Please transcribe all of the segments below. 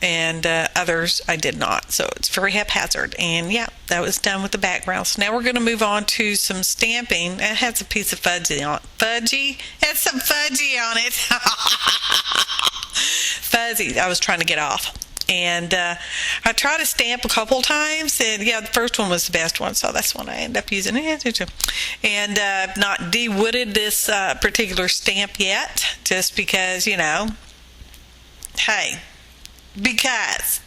and others I did not. So it's very haphazard. And yeah, that was done with the background. So now we're going to move on to some stamping. It has a piece of fudgy on it. Fudgy? It has some fudgy on it. Fuzzy. I was trying to get off. And I tried to stamp a couple times, and yeah, the first one was the best one, so that's one I ended up using. And I've not de-wooded this particular stamp yet, just because, you know, hey, because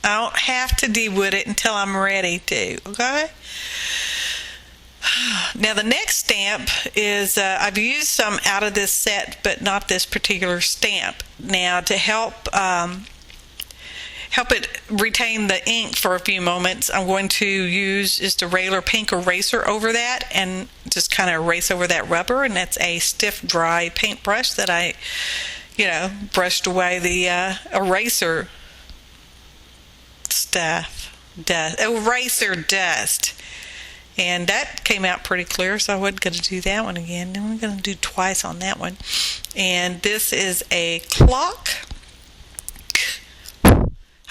I don't have to de-wood it until I'm ready to, okay? Now the next stamp is, I've used some out of this set, but not this particular stamp. Now to help it retain the ink for a few moments, I'm going to use just a regular pink eraser over that and just kind of erase over that rubber. And that's a stiff, dry paintbrush that I, you know, brushed away the eraser stuff, eraser dust. And that came out pretty clear, so I wasn't going to do that one again. I'm going to do twice on that one. And this is a clock.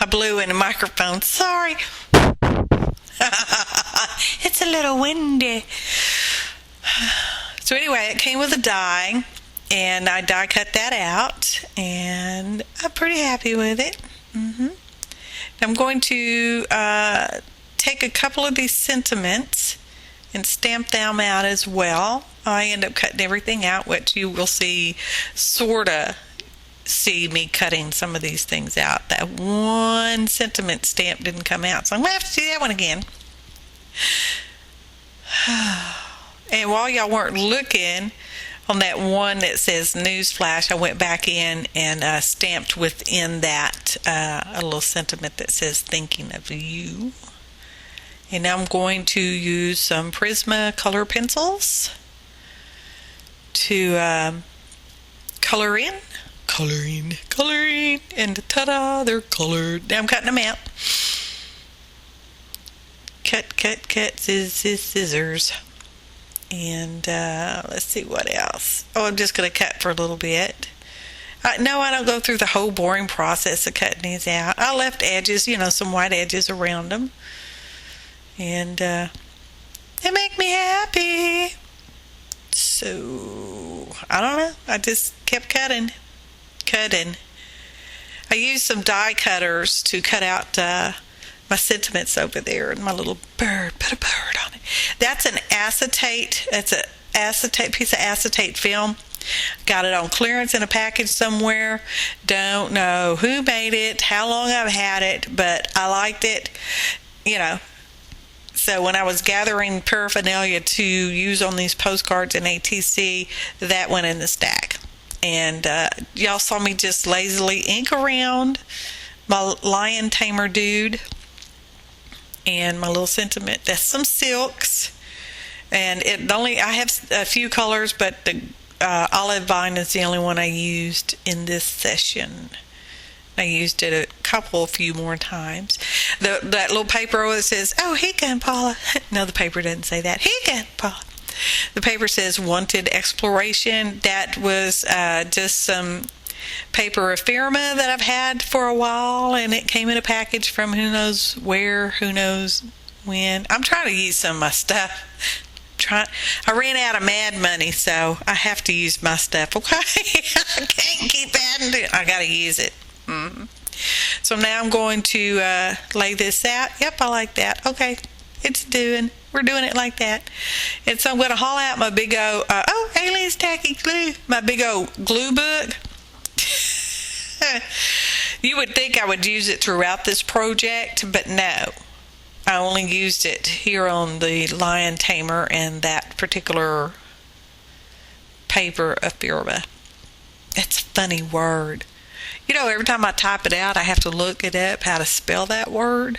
I blew in a microphone. Sorry. It's a little windy. So anyway, it came with a die, and I die cut that out, and I'm pretty happy with it. I'm going to take a couple of these sentiments and stamp them out as well. I end up cutting everything out, which you will see see me cutting some of these things out. That one sentiment stamp didn't come out, so I'm going to have to do that one again. And while y'all weren't looking, on that one that says Newsflash, I went back in and stamped within that a little sentiment that says Thinking of You. And now I'm going to use some Prisma Color pencils to color in, and ta-da, they're colored. Now I'm cutting them out. Cut, scissors. And let's see what else. Oh, I'm just going to cut for a little bit. No, I don't go through the whole boring process of cutting these out. I left edges, you know, some white edges around them. And they make me happy. So, I don't know. I just kept cutting. I used some die cutters to cut out my sentiments over there, and my little bird, put a bird on it. That's an acetate. That's an acetate piece of acetate film. Got it on clearance in a package somewhere. Don't know who made it, how long I've had it, but I liked it, you know. So when I was gathering paraphernalia to use on these postcards in ATC, that went in the stack. And y'all saw me just lazily ink around my lion tamer dude and my little sentiment. That's some silks, and I have a few colors, but the olive vine is the only one I used in this session. I used it a few more times. That little paper that says, "Oh, hicky, Paula." No, the paper doesn't say that. Hicky, Paula. The paper says "Wanted Exploration." That was just some paper ephemera that I've had for a while, and it came in a package from who knows where, who knows when. I'm trying to use some of my stuff. I ran out of mad money, so I have to use my stuff, okay? I can't keep adding to it. I gotta use it. So now I'm going to lay this out. Yep, I like that. Okay, we're doing it like that. And so I'm going to haul out my big old, Aleene's tacky glue, my big old glue book. You would think I would use it throughout this project, but no. I only used it here on the lion tamer and that particular paper ephemera. It's a funny word. You know, every time I type it out, I have to look it up, how to spell that word.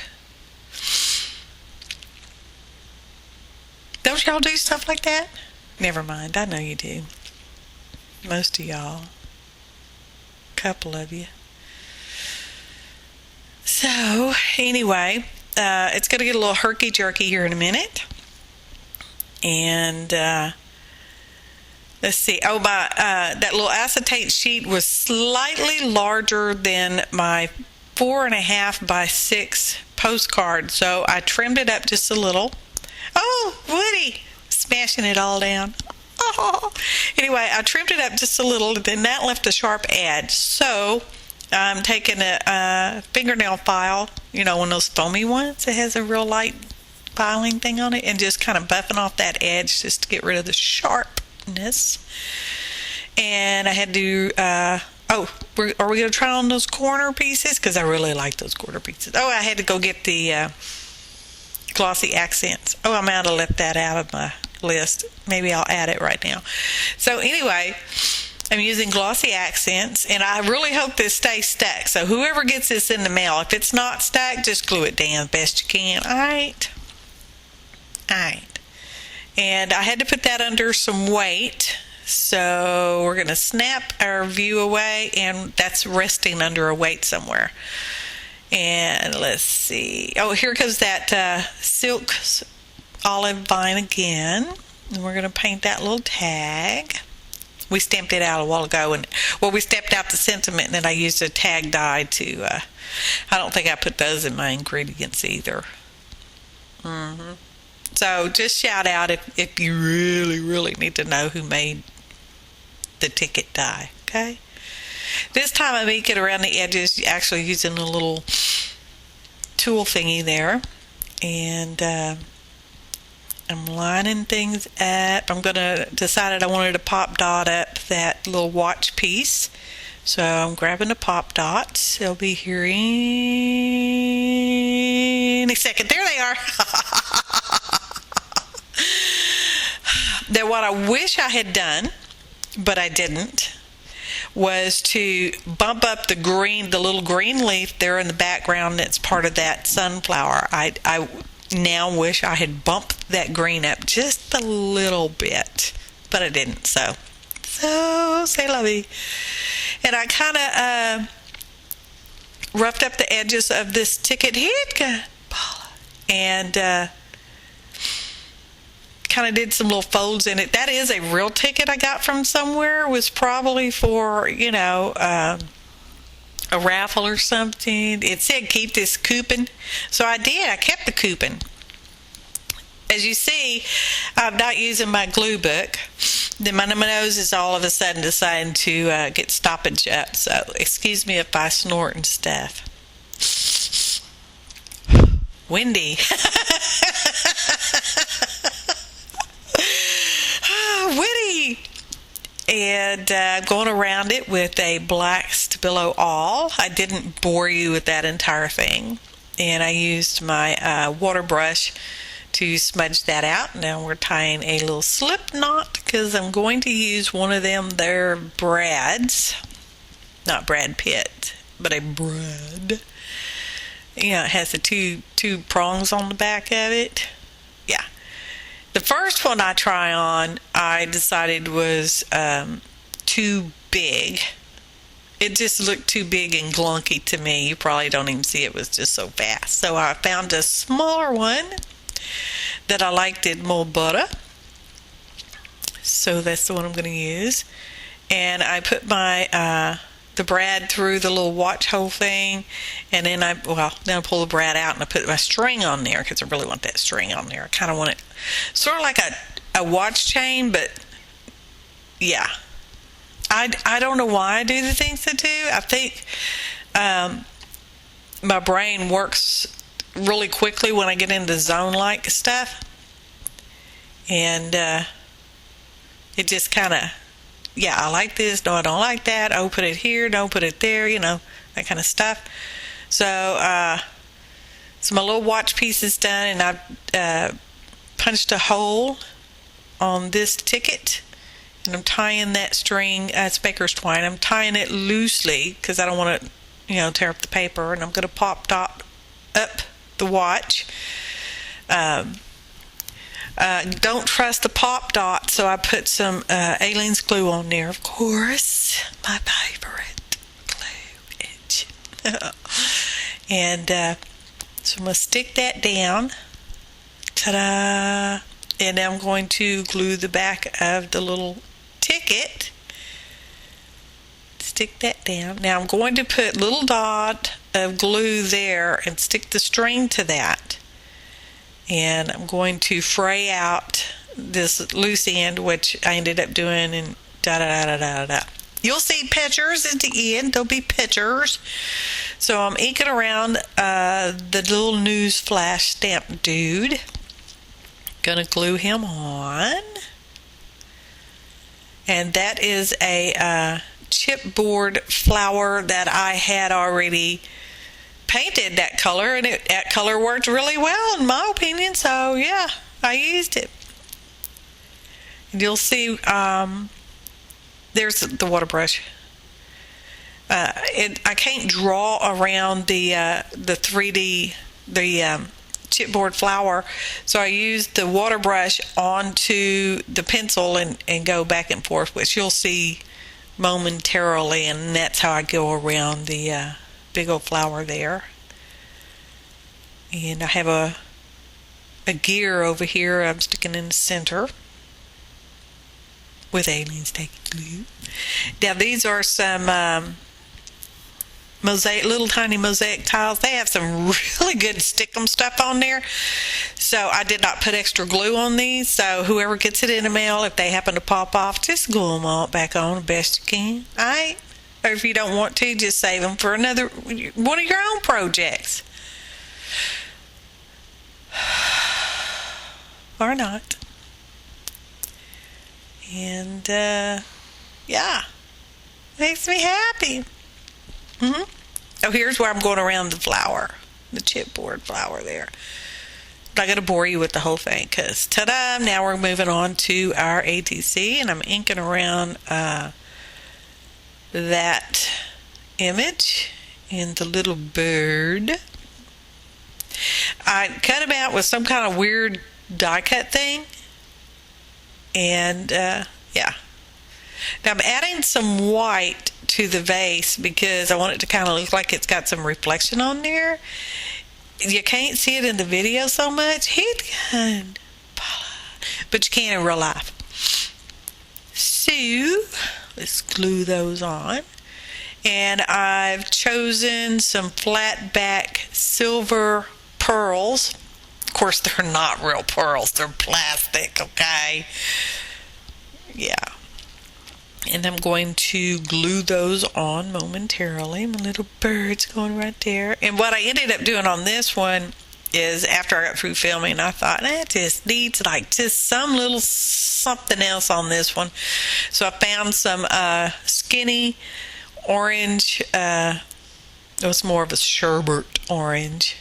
Don't y'all do stuff like that? Never mind, I know you do. Most of y'all. A couple of you. So, anyway, it's going to get a little herky-jerky here in a minute. And let's see. Oh, that little acetate sheet was slightly larger than my 4.5 by 6 postcard, so I trimmed it up just a little. Oh, Woody, smashing it all down. Oh. Anyway, I trimmed it up just a little, and then that left a sharp edge. So I'm taking a fingernail file, you know, one of those foamy ones that has a real light filing thing on it, and just kind of buffing off that edge just to get rid of the sharpness. And I had to, are we going to try on those corner pieces? Because I really like those corner pieces. Oh, I had to go get the Glossy Accents. Oh, I might have left that out of my list. Maybe I'll add it right now. So anyway, I'm using Glossy Accents, and I really hope this stays stuck. So whoever gets this in the mail, if it's not stuck, just glue it down best you can. All right. And I had to put that under some weight. So we're going to snap our view away, and that's resting under a weight somewhere. And let's see. Oh, here goes that silk olive vine again. And we're going to paint that little tag. We stamped it out a while ago, and we stamped out the sentiment, and then I used a tag die to, I don't think I put those in my ingredients either. So just shout out if you really, really need to know who made the ticket die, okay? This time I make it around the edges, actually using a little tool thingy there. And I'm lining things up. I'm going to decided I wanted to pop dot up that little watch piece. So I'm grabbing the pop dots. They'll be here in a second. There they are. Now what I wish I had done, but I didn't, was to bump up the little green leaf there in the background that's part of that sunflower. I now wish I had bumped that green up just a little bit, but I didn't. So say la vie. And I kind of roughed up the edges of this ticket here, and kind of did some little folds in it. That is a real ticket I got from somewhere. It was probably for, you know, a raffle or something. It said keep this coupon. So I did. I kept the coupon. As you see, I'm not using my glue book. Then my nose is all of a sudden deciding to get stoppage up. So excuse me if I snort and stuff. Windy. Witty. And I'm going around it with a black Stabilo All. I didn't bore you with that entire thing. And I used my water brush to smudge that out. Now we're tying a little slip knot because I'm going to use one of them there brads. Not Brad Pitt, but a brad. Yeah, it has the two prongs on the back of it. Yeah. The first one I try on, I decided was too big. It just looked too big and glunky to me. You probably don't even see it was just so fast. So I found a smaller one that I liked it more better. So that's the one I'm going to use. And I put my the brad through the little watch hole thing, and then I pull the brad out and I put my string on there because I really want that string on there. I kind of want it sort of like a watch chain, but yeah. I don't know why I do the things I do. I think my brain works really quickly when I get into zone-like stuff, and it just kind of, yeah, I like this, no, I don't like that, oh, put it here, don't put it there, you know, that kind of stuff. So my little watch piece is done, and I've punched a hole on this ticket, and I'm tying that string, it's baker's twine. I'm tying it loosely because I don't want to, you know, tear up the paper, and I'm going to pop dot up the watch. Don't trust the pop dot, so I put some Aleene's glue on there, of course, my favorite glue edge. And so I'm going to stick that down. Ta-da! And now I'm going to glue the back of the little ticket. stick that down. Now I'm going to put a little dot of glue there and stick the string to that. And I'm going to fray out this loose end, which I ended up doing, and da-da-da-da-da-da. You'll see pictures at the end. There'll be pictures. So I'm inking around the little news flash stamp dude. Gonna glue him on. And that is a chipboard flower that I had already painted that color, and that color worked really well in my opinion. So yeah, I used it. And you'll see there's the water brush. I can't draw around the 3D, the chipboard flower, so I used the water brush onto the pencil and go back and forth, which you'll see momentarily, and that's how I go around the big old flower there. And I have a gear over here I'm sticking in the center with Aleene's Tacky glue. Now these are some mosaic, little tiny mosaic tiles. They have some really good stickum stuff on there, so I did not put extra glue on these. So whoever gets it in the mail, if they happen to pop off, just glue them all back on the best you can. Alright? Or if you don't want to, just save them for another one of your own projects, or not. And yeah, makes me happy. Oh, here's where I'm going around the flower, the chipboard flower there. I'm not going to bore you with the whole thing, because ta-da, now we're moving on to our ATC, and I'm inking around that image and the little bird. I cut him out with some kind of weird die cut thing, and yeah. Now I'm adding some white to the vase because I want it to kind of look like it's got some reflection on there. You can't see it in the video so much, but you can in real life. So let's glue those on. And I've chosen some flat back silver pearls. Of course, they're not real pearls, they're plastic, okay? Yeah. And I'm going to glue those on momentarily. My little bird's going right there. And what I ended up doing on this one is, after I got through filming, I thought, it just needs like just some little something else on this one. So I found some skinny orange, it was more of a sherbet orange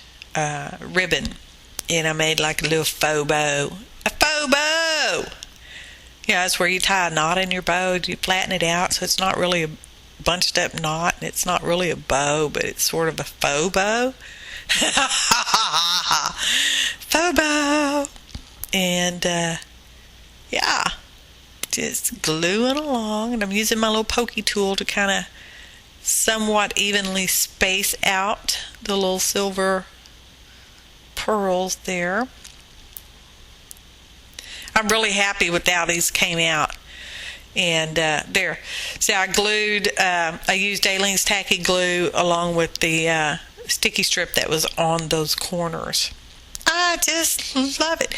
ribbon. And I made like a little faux bow. A faux bow! Yeah, it's where you tie a knot in your bow. You flatten it out so it's not really a bunched up knot, and it's not really a bow, but it's sort of a faux bow. Faux bow! And yeah, just gluing along. And I'm using my little pokey tool to kind of somewhat evenly space out the little silver pearls there. I'm really happy with how these came out. And there. See, I glued, I used Aleene's Tacky glue along with the sticky strip that was on those corners. I just love it.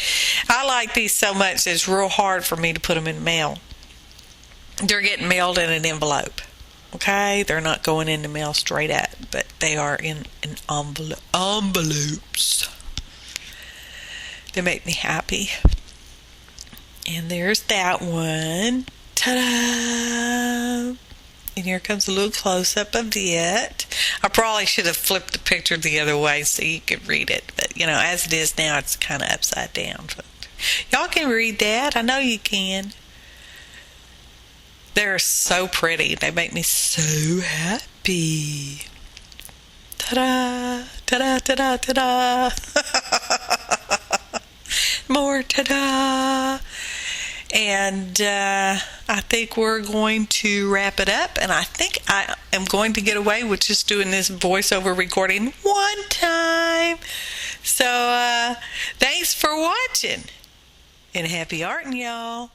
I like these so much, it's real hard for me to put them in mail. They're getting mailed in an envelope. Okay? They're not going in the mail straight up, but they are in envelopes. They make me happy. And there's that one. Ta-da! And here comes a little close-up of it. I probably should have flipped the picture the other way so you could read it. But, you know, as it is now, it's kind of upside down. But y'all can read that. I know you can. They're so pretty. They make me so happy. Ta-da! Ta-da! Ta-da! Ta-da! More ta-da! And I think we're going to wrap it up. And I think I am going to get away with just doing this voiceover recording one time. So thanks for watching. And happy arting, y'all.